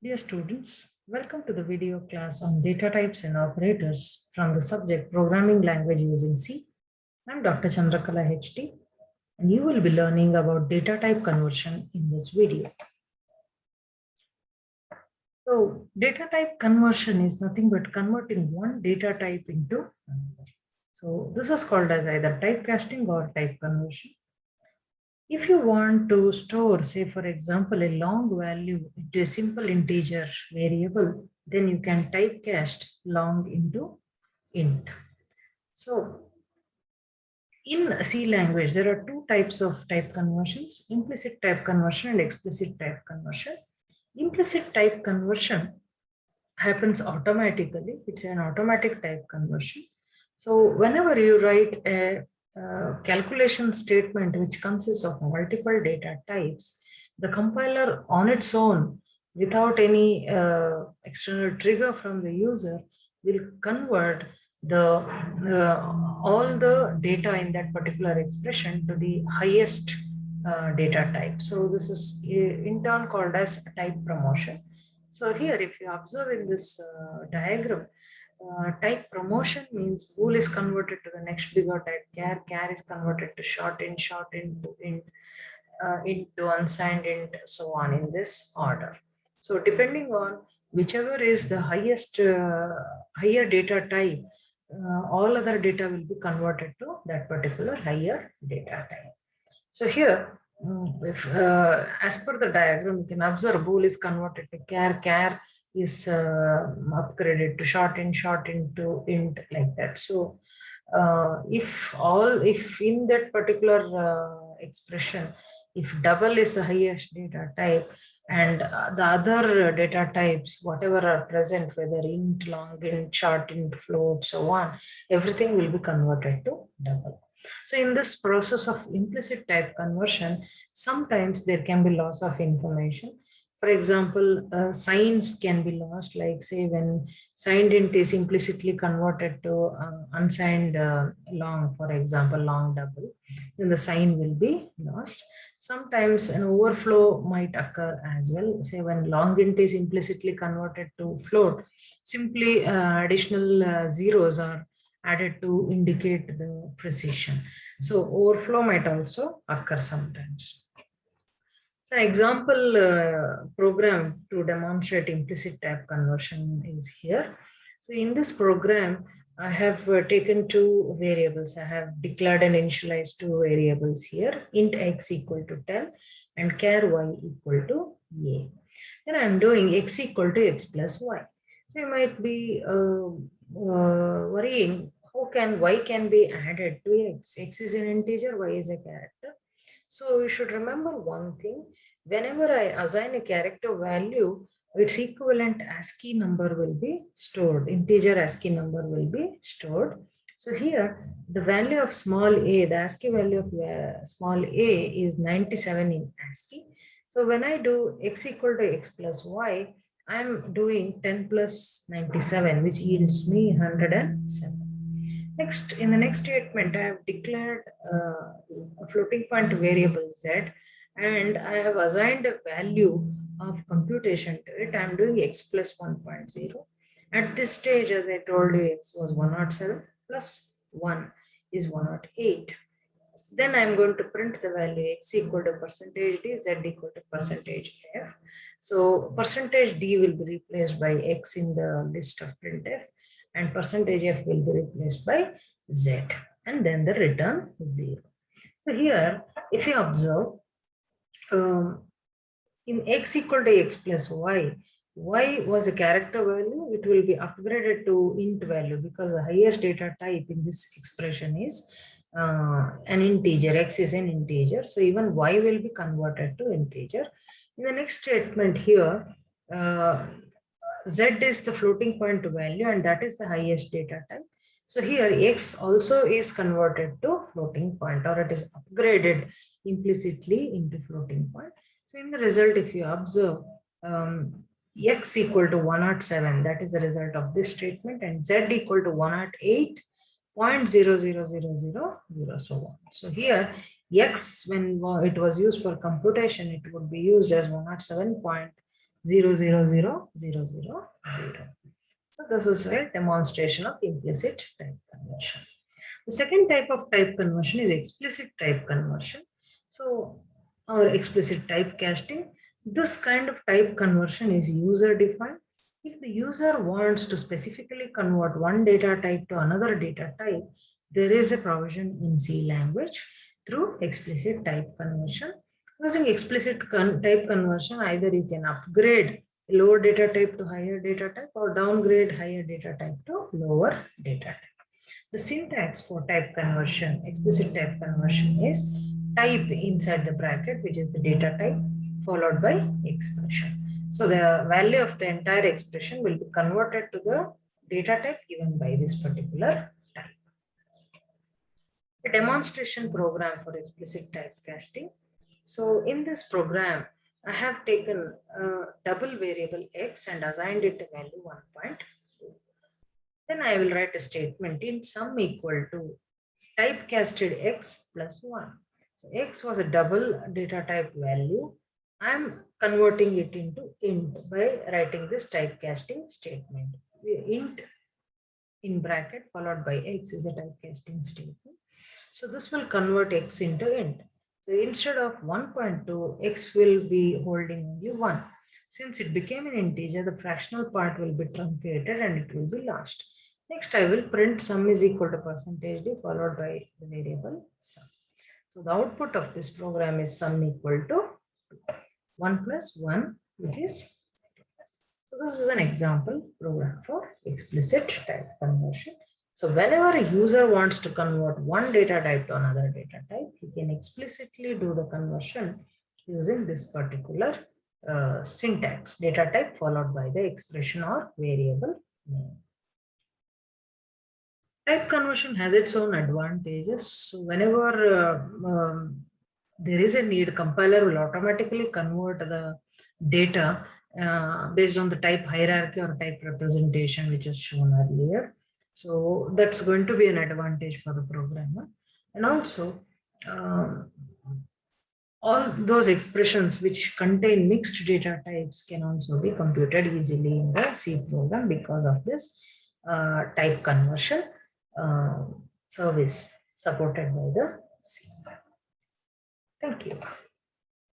Dear students, welcome to the video class on data types and operators from the subject Programming Language using C. I'm Dr. Chandrakala HD, and you will be learning about data type conversion in this video. So, data type conversion is nothing but converting one data type into another. So, this is called as either typecasting or type conversion. If you want to store, say for example, a long value into a simple integer variable, then you can typecast long into int. So in C language, there are two types of type conversions: implicit type conversion and explicit type conversion. Implicit type conversion happens automatically. It's an automatic type conversion. So whenever you write a calculation statement which consists of multiple data types, the compiler on its own, without any external trigger from the user, will convert the all the data in that particular expression to the highest data type. So this is in turn called as type promotion. So here, if you observe in this diagram, type promotion means bool is converted to the next bigger type, char is converted to short int to int, int to unsigned int, so on in this order. So depending on whichever is the highest higher data type, all other data will be converted to that particular higher data type. So here, if as per the diagram, you can observe bool is converted to char is upgraded to short int to int, like that. So if in that particular expression, if double is the highest data type and the other data types, whatever are present, whether int, long int, short int, float, so on, everything will be converted to double. So in this process of implicit type conversion, sometimes there can be loss of information. For example, signs can be lost, like say when signed int is implicitly converted to unsigned long, for example, long double, then the sign will be lost. Sometimes an overflow might occur as well. Say when long int is implicitly converted to float, simply additional zeros are added to indicate the precision. So overflow might also occur sometimes. So an example program to demonstrate implicit type conversion is here. So in this program, I have taken two variables. I have declared and initialized two variables here, int x equal to 10 and char y equal to a. Then I'm doing x equal to x plus y. So you might be worrying, how can y can be added to x? X is an integer, y is a character. So you should remember one thing: whenever I assign a character value, its equivalent ASCII number will be stored, integer ASCII number will be stored. So here, the value of small a, the ASCII value of small a is 97 in ASCII. So when I do x equal to x plus y, I'm doing 10 plus 97, which yields me 107. Next, in the next statement, I have declared a floating point variable z, and I have assigned a value of computation to it. I'm doing x plus 1.0. At this stage, as I told you, x was 107 plus 1 is 108. Then I'm going to print the value x equal to percentage d, z equal to percentage f. So percentage d will be replaced by x in the list of printf, and percentage f will be replaced by z, and then the return 0. So here, if you observe, in x equal to x plus y, y was a character value, it will be upgraded to int value because the highest data type in this expression is an integer. X is an integer, so even y will be converted to integer. In the next statement here, z is the floating point value, and that is the highest data type. So here x also is converted to floating point, or it is upgraded implicitly into floating point. So in the result, if you observe, x equal to 107, that is the result of this statement, and z equal to 108.00000, so on. So here x, when it was used for computation, it would be used as 107.00000, 0, 0, 0, 0, 0, 0. So this is a demonstration of implicit type conversion. The second type of type conversion is explicit type conversion. So, or explicit type casting. This kind of type conversion is user defined. If the user wants to specifically convert one data type to another data type, there is a provision in C language through explicit type conversion. Using explicit type conversion, either you can upgrade lower data type to higher data type or downgrade higher data type to lower data type. The syntax for type conversion, explicit type conversion, is type inside the bracket, which is the data type, followed by expression. So the value of the entire expression will be converted to the data type given by this particular type. A demonstration program for explicit typecasting. So in this program, I have taken a double variable x and assigned it a value 1.2. Then I will write a statement in sum equal to typecasted x plus 1. So x was a double data type value. I'm converting it into int by writing this typecasting statement. Int in bracket followed by x is a typecasting statement. So this will convert x into int. So instead of 1.2, x will be holding only 1. Since it became an integer, the fractional part will be truncated and it will be lost. Next, I will print sum is equal to %d followed by the variable sum. So the output of this program is sum equal to 1 plus 1, which is. So this is an example program for explicit type conversion. So whenever a user wants to convert one data type to another data type, he can explicitly do the conversion using this particular syntax, data type followed by the expression or variable name. Type conversion has its own advantages. So whenever there is a need, compiler will automatically convert the data based on the type hierarchy or type representation, which is shown earlier. So that's going to be an advantage for the programmer. And also, all those expressions which contain mixed data types can also be computed easily in the C program because of this type conversion service supported by the C. Thank you.